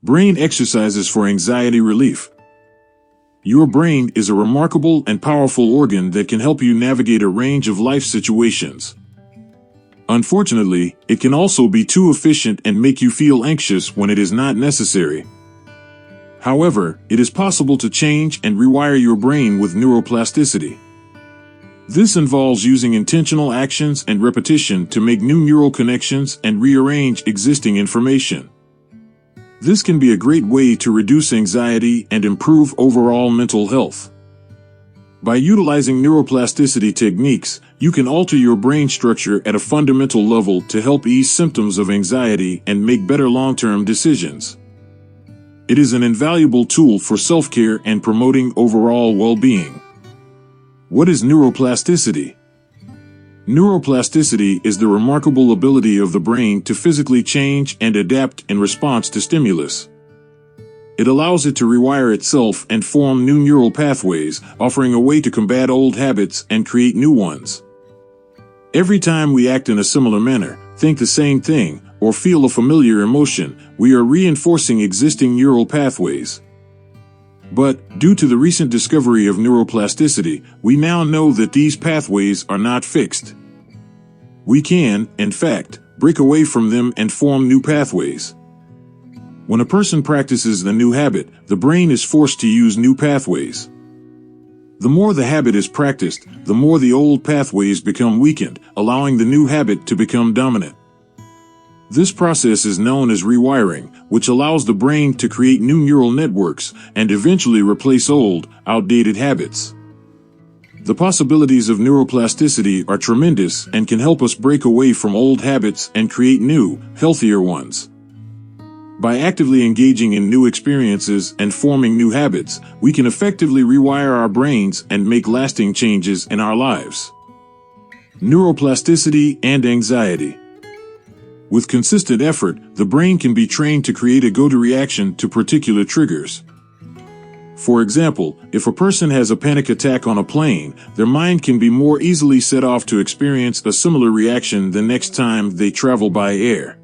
Brain exercises for anxiety relief. Your brain is a remarkable and powerful organ that can help you navigate a range of life situations. Unfortunately, it can also be too efficient and make you feel anxious when it is not necessary. However, it is possible to change and rewire your brain with neuroplasticity. This involves using intentional actions and repetition to make new neural connections and rearrange existing information. This can be a great way to reduce anxiety and improve overall mental health. By utilizing neuroplasticity techniques, you can alter your brain structure at a fundamental level to help ease symptoms of anxiety and make better long-term decisions. It is an invaluable tool for self-care and promoting overall well-being. What is neuroplasticity? Neuroplasticity is the remarkable ability of the brain to physically change and adapt in response to stimulus. It allows it to rewire itself and form new neural pathways, offering a way to combat old habits and create new ones. Every time we act in a similar manner, think the same thing, or feel a familiar emotion, we are reinforcing existing neural pathways. But, due to the recent discovery of neuroplasticity, we now know that these pathways are not fixed. We can, in fact, break away from them and form new pathways. When a person practices a new habit, the brain is forced to use new pathways. The more the habit is practiced, the more the old pathways become weakened, allowing the new habit to become dominant. This process is known as rewiring, which allows the brain to create new neural networks and eventually replace old, outdated habits. The possibilities of neuroplasticity are tremendous and can help us break away from old habits and create new, healthier ones. By actively engaging in new experiences and forming new habits, we can effectively rewire our brains and make lasting changes in our lives. Neuroplasticity and anxiety. With consistent effort, the brain can be trained to create a go-to reaction to particular triggers. For example, if a person has a panic attack on a plane, their mind can be more easily set off to experience a similar reaction the next time they travel by air.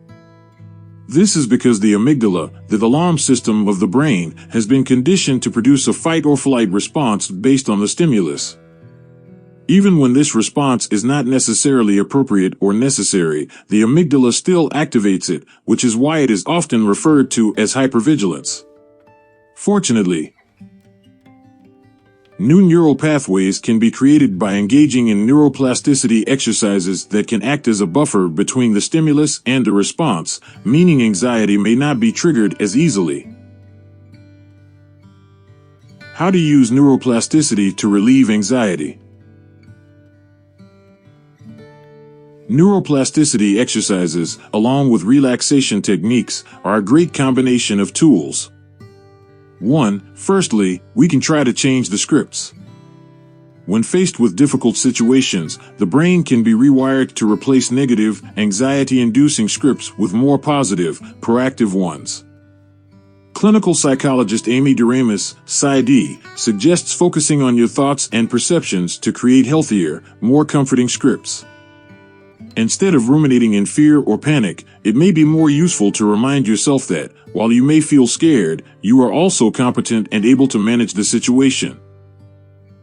This is because the amygdala, the alarm system of the brain, has been conditioned to produce a fight-or-flight response based on the stimulus. Even when this response is not necessarily appropriate or necessary, the amygdala still activates it, which is why it is often referred to as hypervigilance. Fortunately, new neural pathways can be created by engaging in neuroplasticity exercises that can act as a buffer between the stimulus and the response, meaning anxiety may not be triggered as easily. How to use neuroplasticity to relieve anxiety. Neuroplasticity exercises, along with relaxation techniques, are a great combination of tools. Firstly, we can try to change the scripts. When faced with difficult situations, the brain can be rewired to replace negative, anxiety-inducing scripts with more positive, proactive ones. Clinical psychologist Amy Doremus, PsyD, suggests focusing on your thoughts and perceptions to create healthier, more comforting scripts. Instead of ruminating in fear or panic, it may be more useful to remind yourself that, while you may feel scared, you are also competent and able to manage the situation.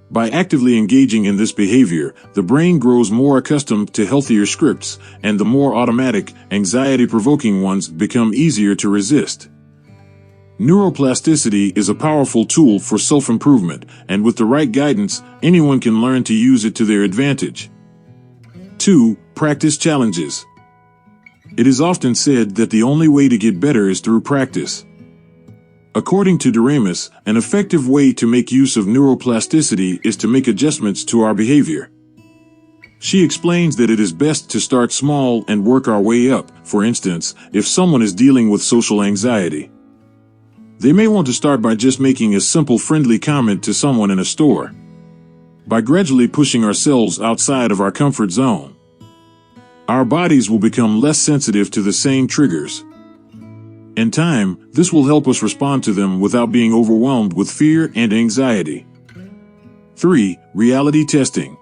By actively engaging in this behavior, the brain grows more accustomed to healthier scripts, and the more automatic, anxiety-provoking ones become easier to resist. Neuroplasticity is a powerful tool for self-improvement, and with the right guidance, anyone can learn to use it to their advantage. 2. Practice challenges. It is often said that the only way to get better is through practice. According to Doremus, an effective way to make use of neuroplasticity is to make adjustments to our behavior. She explains that it is best to start small and work our way up. For instance, if someone is dealing with social anxiety, they may want to start by just making a simple friendly comment to someone in a store. By gradually pushing ourselves outside of our comfort zone, our bodies will become less sensitive to the same triggers. In time, this will help us respond to them without being overwhelmed with fear and anxiety. 3. Reality testing.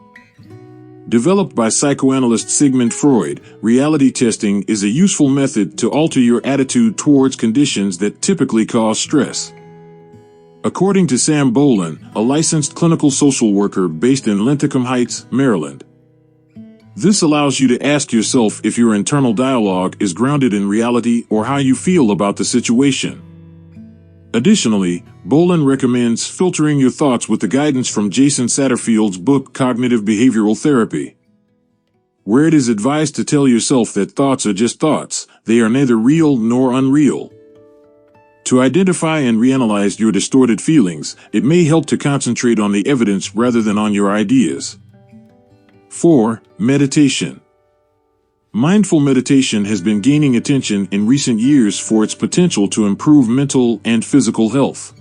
Developed by psychoanalyst Sigmund Freud, reality testing is a useful method to alter your attitude towards conditions that typically cause stress. According to Sam Boland, a licensed clinical social worker based in Linthicum Heights, Maryland, this allows you to ask yourself if your internal dialogue is grounded in reality or how you feel about the situation. Additionally, Boland recommends filtering your thoughts with the guidance from Jason Satterfield's book Cognitive Behavioral Therapy, where it is advised to tell yourself that thoughts are just thoughts, they are neither real nor unreal. To identify and reanalyze your distorted feelings, it may help to concentrate on the evidence rather than on your ideas. 4. Meditation. Mindful meditation has been gaining attention in recent years for its potential to improve mental and physical health.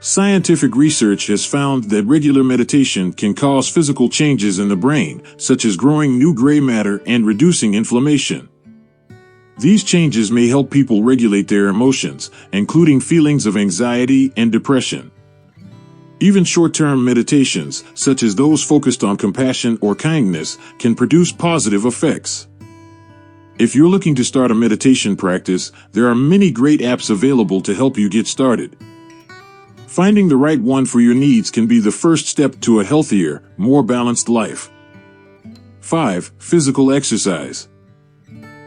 Scientific research has found that regular meditation can cause physical changes in the brain, such as growing new gray matter and reducing inflammation. These changes may help people regulate their emotions, including feelings of anxiety and depression. Even short-term meditations, such as those focused on compassion or kindness, can produce positive effects. If you're looking to start a meditation practice, there are many great apps available to help you get started. Finding the right one for your needs can be the first step to a healthier, more balanced life. 5. Physical exercise.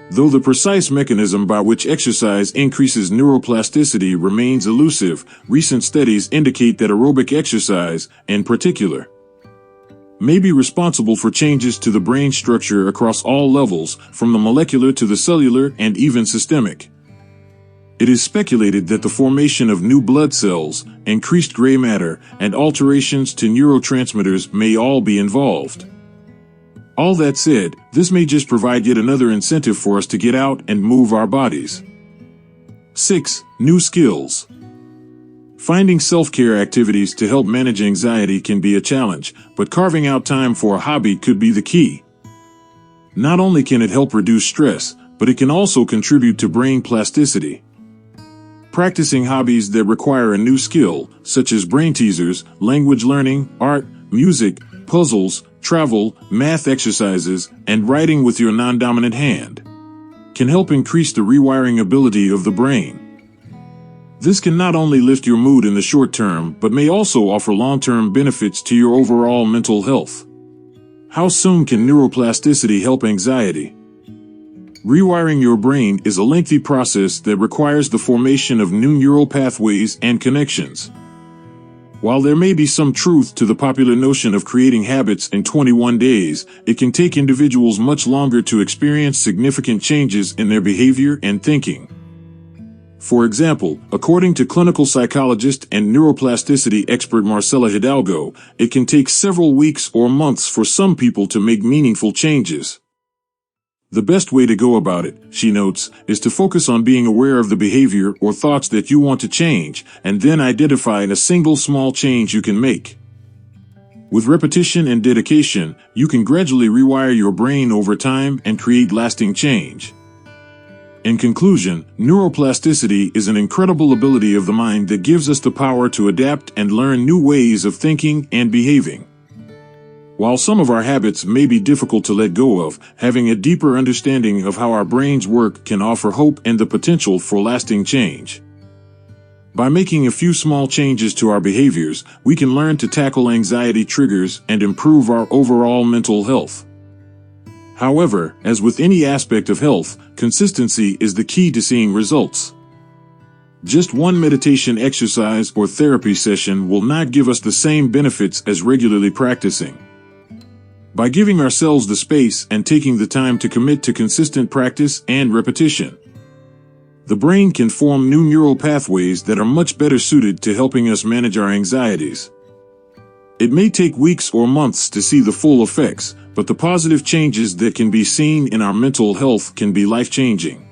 Though the precise mechanism by which exercise increases neuroplasticity remains elusive, recent studies indicate that aerobic exercise, in particular, may be responsible for changes to the brain structure across all levels, from the molecular to the cellular and even systemic. It is speculated that the formation of new blood cells, increased gray matter, and alterations to neurotransmitters may all be involved. All that said, this may just provide yet another incentive for us to get out and move our bodies. 6. New skills. Finding self-care activities to help manage anxiety can be a challenge, but carving out time for a hobby could be the key. Not only can it help reduce stress, but it can also contribute to brain plasticity. Practicing hobbies that require a new skill, such as brain teasers, language learning, art, music, puzzles, travel, math exercises, and writing with your non-dominant hand, can help increase the rewiring ability of the brain. This can not only lift your mood in the short term, but may also offer long-term benefits to your overall mental health. How soon can neuroplasticity help anxiety? Rewiring your brain is a lengthy process that requires the formation of new neural pathways and connections. While there may be some truth to the popular notion of creating habits in 21 days, it can take individuals much longer to experience significant changes in their behavior and thinking. For example, according to clinical psychologist and neuroplasticity expert Marcela Hidalgo, it can take several weeks or months for some people to make meaningful changes. The best way to go about it, she notes, is to focus on being aware of the behavior or thoughts that you want to change, and then identify a single small change you can make. With repetition and dedication, you can gradually rewire your brain over time and create lasting change. In conclusion, neuroplasticity is an incredible ability of the mind that gives us the power to adapt and learn new ways of thinking and behaving. While some of our habits may be difficult to let go of, having a deeper understanding of how our brains work can offer hope and the potential for lasting change. By making a few small changes to our behaviors, we can learn to tackle anxiety triggers and improve our overall mental health. However, as with any aspect of health, consistency is the key to seeing results. Just one meditation exercise or therapy session will not give us the same benefits as regularly practicing. By giving ourselves the space and taking the time to commit to consistent practice and repetition, the brain can form new neural pathways that are much better suited to helping us manage our anxieties. It may take weeks or months to see the full effects, but the positive changes that can be seen in our mental health can be life-changing.